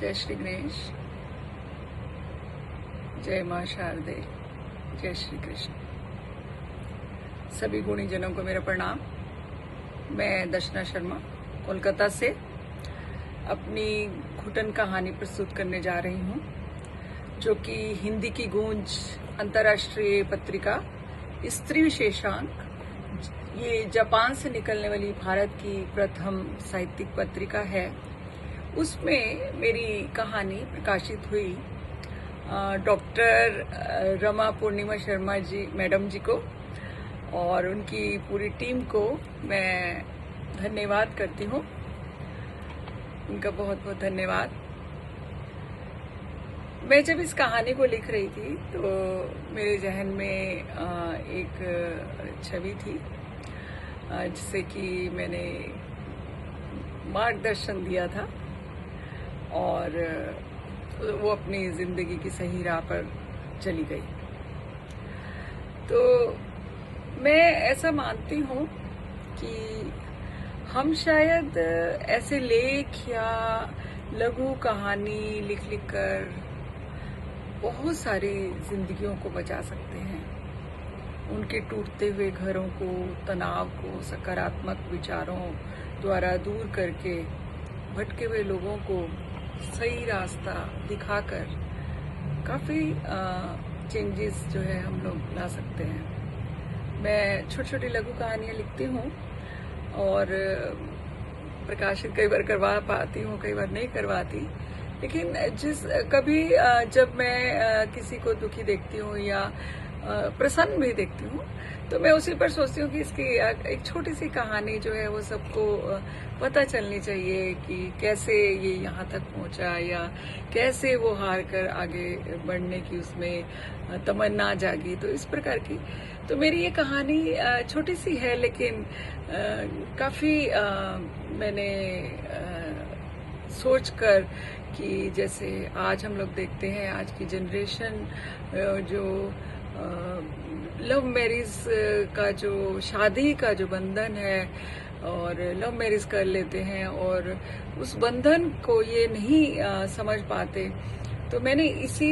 जय श्री गणेश, जय मां शारदे, जय श्री कृष्ण। सभी गुणीजनों को मेरा प्रणाम। मैं दर्शना शर्मा कोलकाता से अपनी घुटन कहानी प्रस्तुत करने जा रही हूँ, जो कि हिंदी की गूंज अंतर्राष्ट्रीय पत्रिका स्त्री विशेषांक, ये जापान से निकलने वाली भारत की प्रथम साहित्यिक पत्रिका है, उसमें मेरी कहानी प्रकाशित हुई। डॉक्टर रमा पूर्णिमा शर्मा जी मैडम जी को और उनकी पूरी टीम को मैं धन्यवाद करती हूँ। उनका बहुत बहुत धन्यवाद। मैं जब इस कहानी को लिख रही थी तो मेरे जहन में एक छवि थी, जिसे कि मैंने मार्गदर्शन दिया था और वो अपनी जिंदगी की सही राह पर चली गई। तो मैं ऐसा मानती हूँ कि हम शायद ऐसे लेख या लघु कहानी लिख लिख कर बहुत सारी जिंदगियों को बचा सकते हैं। उनके टूटते हुए घरों को, तनाव को सकारात्मक विचारों द्वारा दूर करके भटके हुए लोगों को सही रास्ता दिखाकर काफी चेंजेस जो है हम लोग ला सकते हैं। मैं छोटी छोटी लघु कहानियां लिखती हूँ और प्रकाशित कई बार करवा पाती हूँ, कई बार नहीं करवाती, लेकिन कभी जब मैं किसी को दुखी देखती हूँ या प्रसन्न भी देखती हूँ तो मैं उसी पर सोचती हूँ कि इसकी एक छोटी सी कहानी जो है वो सबको पता चलनी चाहिए कि कैसे ये यहाँ तक पहुँचा या कैसे वो हार कर आगे बढ़ने की उसमें तमन्ना जागी। तो इस प्रकार की तो मेरी ये कहानी छोटी सी है, लेकिन काफी मैंने सोचकर कि जैसे आज हम लोग देखते हैं, आज की जनरेशन जो लव मैरिज का जो शादी का जो बंधन है और लव मैरिज कर लेते हैं और उस बंधन को ये नहीं समझ पाते, तो मैंने इसी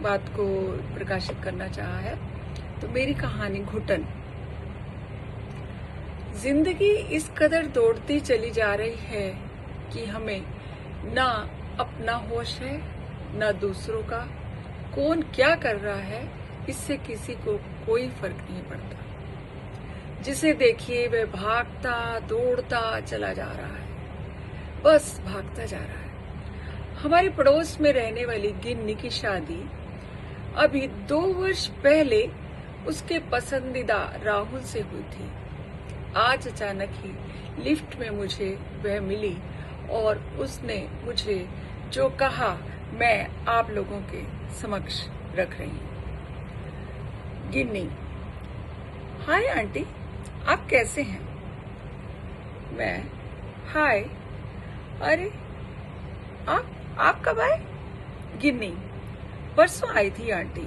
बात को प्रकाशित करना चाहा है। तो मेरी कहानी घुटन। जिंदगी इस कदर दौड़ती चली जा रही है कि हमें ना अपना होश है ना दूसरों का। कौन क्या कर रहा है इससे किसी को कोई फर्क नहीं पड़ता। जिसे देखिए वह भागता दौड़ता चला जा रहा है, बस भागता जा रहा है। हमारे पड़ोस में रहने वाली गिन्नी की शादी अभी 2 वर्ष पहले उसके पसंदीदा राहुल से हुई थी। आज अचानक ही लिफ्ट में मुझे वह मिली और उसने मुझे जो कहा मैं आप लोगों के समक्ष रख रही हूँ। गिन्नी: हाय आंटी, आप कैसे हैं? मैं: हाय, अरे आप कब आए? गिन्नी: परसों आई थी आंटी।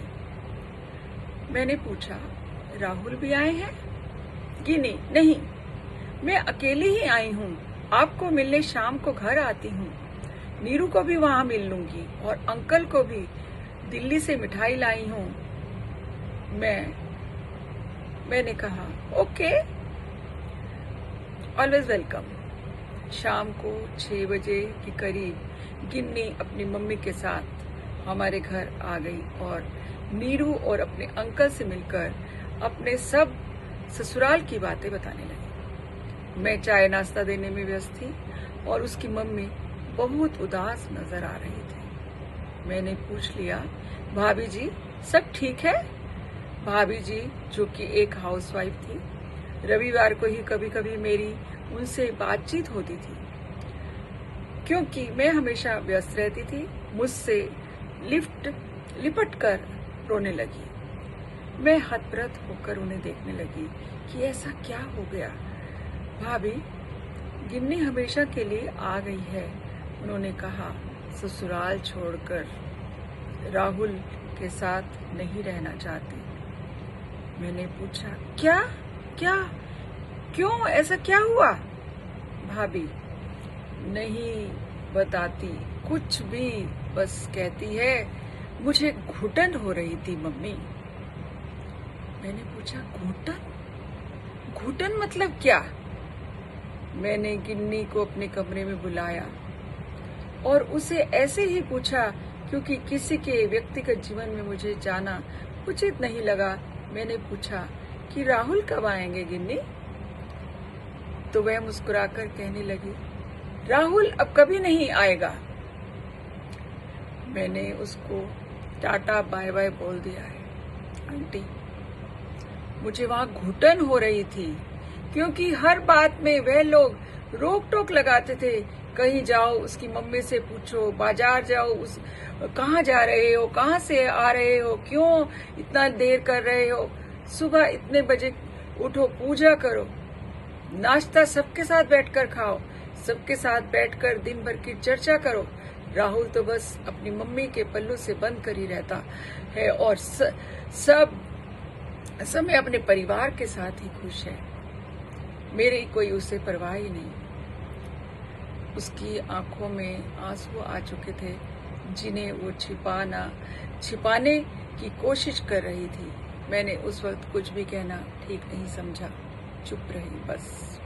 मैंने पूछा, राहुल भी आए हैं? गिन्नी: नहीं, मैं अकेली ही आई हूँ। आपको मिलने शाम को घर आती हूँ। नीरू को भी वहां मिल लूंगी और अंकल को भी दिल्ली से मिठाई लाई हूँ। मैंने कहा, ओके, ऑलवेज वेलकम। शाम को 6 बजे के करीब गिन्नी अपनी मम्मी के साथ हमारे घर आ गई और नीरू और अपने अंकल से मिलकर अपने सब ससुराल की बातें बताने लगी। मैं चाय नाश्ता देने में व्यस्त थी और उसकी मम्मी बहुत उदास नजर आ रही थी। मैंने पूछ लिया, भाभी जी सब ठीक है? भाभी जी, जो कि एक हाउसवाइफ थी, रविवार को ही कभी कभी मेरी उनसे बातचीत होती थी क्योंकि मैं हमेशा व्यस्त रहती थी, मुझसे लिपट कर रोने लगी। मैं हतप्रत होकर उन्हें देखने लगी कि ऐसा क्या हो गया। भाभी, गिन्नी हमेशा के लिए आ गई है, उन्होंने कहा। ससुराल छोड़कर राहुल के साथ नहीं रहना चाहती। मैंने पूछा, क्या क्या क्यों, ऐसा क्या हुआ? भाभी: नहीं, बताती कुछ भी, बस कहती है मुझे घुटन हो रही थी मम्मी। मैंने पूछा घुटन? घुटन मतलब क्या? मैंने गिन्नी को अपने कमरे में बुलाया और उसे ऐसे ही पूछा क्योंकि किसी के व्यक्तिगत जीवन में मुझे जाना उचित नहीं लगा। मैंने पूछा कि राहुल कब आएंगे गिन्नी? तो वह मुस्कुराकर कहने लगी, राहुल अब कभी नहीं आएगा। मैंने उसको टाटा बाय बाय बोल दिया है। आंटी, मुझे वहां घुटन हो रही थी क्योंकि हर बात में वह लोग रोक टोक लगाते थे। कहीं जाओ उसकी मम्मी से पूछो, बाजार जाओ उस कहाँ जा रहे हो, कहाँ से आ रहे हो, क्यों इतना देर कर रहे हो, सुबह इतने बजे उठो, पूजा करो, नाश्ता सबके साथ बैठकर खाओ, सबके साथ बैठकर दिन भर की चर्चा करो। राहुल तो बस अपनी मम्मी के पल्लू से बंद कर ही रहता है और सब समय अपने परिवार के साथ ही खुश है। मेरी कोई उसे परवाह ही नहीं। उसकी आंखों में आंसू आ चुके थे जिन्हें वो छिपाने की कोशिश कर रही थी। मैंने उस वक्त कुछ भी कहना ठीक नहीं समझा, चुप रही बस।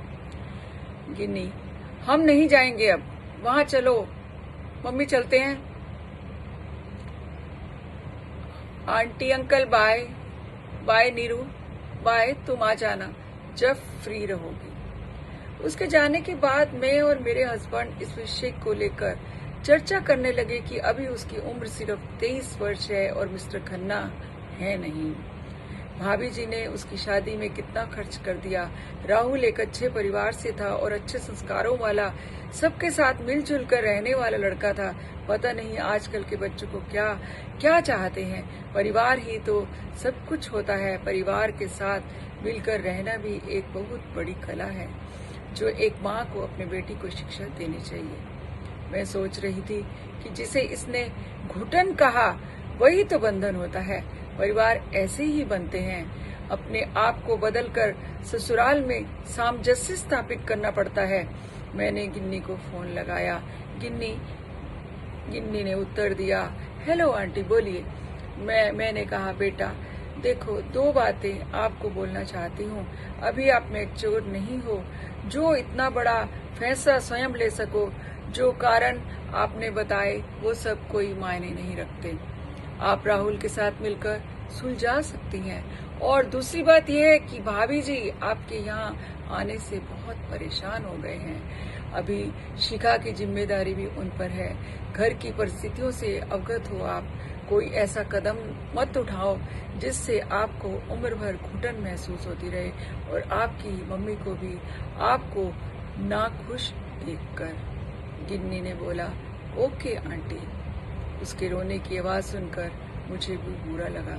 गिन्नी, हम नहीं जाएंगे अब, वहां चलो, मम्मी चलते हैं। Aunty uncle bye bye, Neeru bye, तुम आ जाना जब फ्री रहोगी। उसके जाने के बाद मैं और मेरे हस्बैंड इस विषय को लेकर चर्चा करने लगे कि अभी उसकी उम्र सिर्फ 23 वर्ष है और मिस्टर खन्ना है नहीं। भाभी जी ने उसकी शादी में कितना खर्च कर दिया। राहुल एक अच्छे परिवार से था और अच्छे संस्कारों वाला, सबके साथ मिलजुल कर रहने वाला लड़का था। पता नहीं आजकल के बच्चों को क्या क्या चाहते हैं। परिवार ही तो सब कुछ होता है। परिवार के साथ मिलकर रहना भी एक बहुत बड़ी कला है जो एक माँ को अपने बेटी को शिक्षा देनी चाहिए। मैं सोच रही थी कि जिसे इसने घुटन कहा वही तो बंधन होता है। परिवार ऐसे ही बनते हैं। अपने आप को बदलकर ससुराल में सामंजस्य स्थापित करना पड़ता है। मैंने गिन्नी को फोन लगाया। गिन्नी ने उत्तर दिया, हेलो आंटी, बोलिए। मैंने कहा, बेटा देखो, 2 बातें आपको बोलना चाहती हूँ। अभी आप मैच्योर नहीं हो जो इतना बड़ा फैसला स्वयं ले सको। जो कारण आपने बताए वो सब कोई मायने नहीं रखते। आप राहुल के साथ मिलकर सुलझा सकती हैं। और दूसरी बात यह है कि भाभी जी आपके यहाँ आने से बहुत परेशान हो गए हैं। अभी शिखा की जिम्मेदारी भी उन पर है। घर की परिस्थितियों से अवगत हो आप। कोई ऐसा कदम मत उठाओ जिससे आपको उम्र भर घुटन महसूस होती रहे और आपकी मम्मी को भी आपको नाखुश देखकर। गिन्नी ने बोला, ओके आंटी। उसके रोने की आवाज सुनकर मुझे भी बुरा लगा।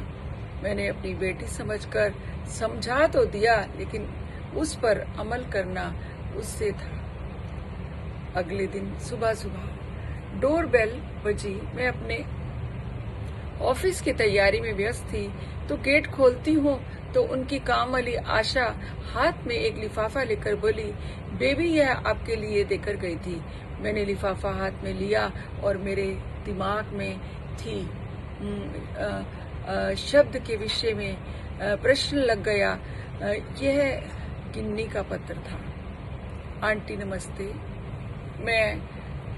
मैंने अपनी बेटी समझकर समझा तो दिया, लेकिन उस पर अमल करना उससे था। अगले दिन सुबह डोरबेल बजी। मैं अपने ऑफिस की तैयारी में व्यस्त थी तो गेट खोलती हूँ तो उनकी काम वाली आशा हाथ में एक लिफाफा लेकर बोली, बेबी यह आपके लिए देकर गई थी। मैंने लिफाफा हाथ में लिया और मेरे दिमाग में थी शब्द के विषय में प्रश्न लग गया। यह गिन्नी का पत्र था। आंटी नमस्ते, मैं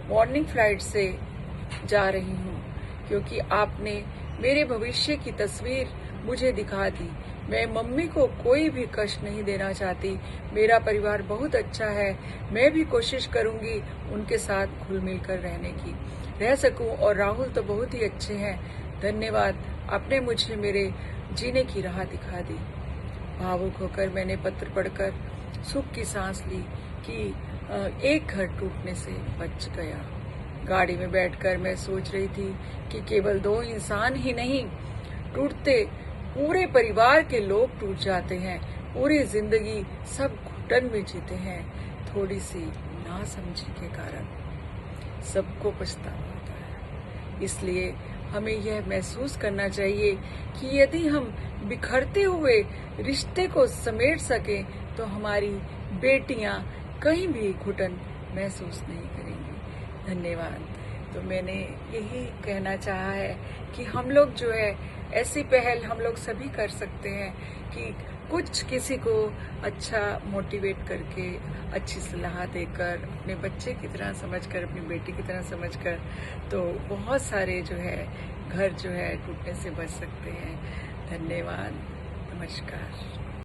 मॉर्निंग फ्लाइट से जा रही हूँ क्योंकि आपने मेरे भविष्य की तस्वीर मुझे दिखा दी। मैं मम्मी को कोई भी कष्ट नहीं देना चाहती। मेरा परिवार बहुत अच्छा है। मैं भी कोशिश करूंगी उनके साथ घुल मिल कर रह सकूं और राहुल तो बहुत ही अच्छे हैं। धन्यवाद, आपने मुझे मेरे जीने की राह दिखा दी। भावुक होकर मैंने पत्र पढ़कर सुख की सांस ली कि एक घर टूटने से बच गया। गाड़ी में बैठकर मैं सोच रही थी कि केवल 2 इंसान ही नहीं टूटते, पूरे परिवार के लोग टूट जाते हैं। पूरी जिंदगी सब घुटन में जीते हैं। थोड़ी सी नासमझी के कारण सबको पछतावा होता है। इसलिए हमें यह महसूस करना चाहिए कि यदि हम बिखरते हुए रिश्ते को समेट सकें तो हमारी बेटियां कहीं भी घुटन महसूस नहीं करेंगी। धन्यवाद। तो मैंने यही कहना चाहा है कि हम लोग जो है ऐसी पहल हम लोग सभी कर सकते हैं कि कुछ किसी को अच्छा मोटिवेट करके, अच्छी सलाह देकर, अपने बच्चे की तरह समझकर, अपनी बेटी की तरह समझकर, तो बहुत सारे जो है घर जो है टूटने से बच सकते हैं। धन्यवाद। नमस्कार।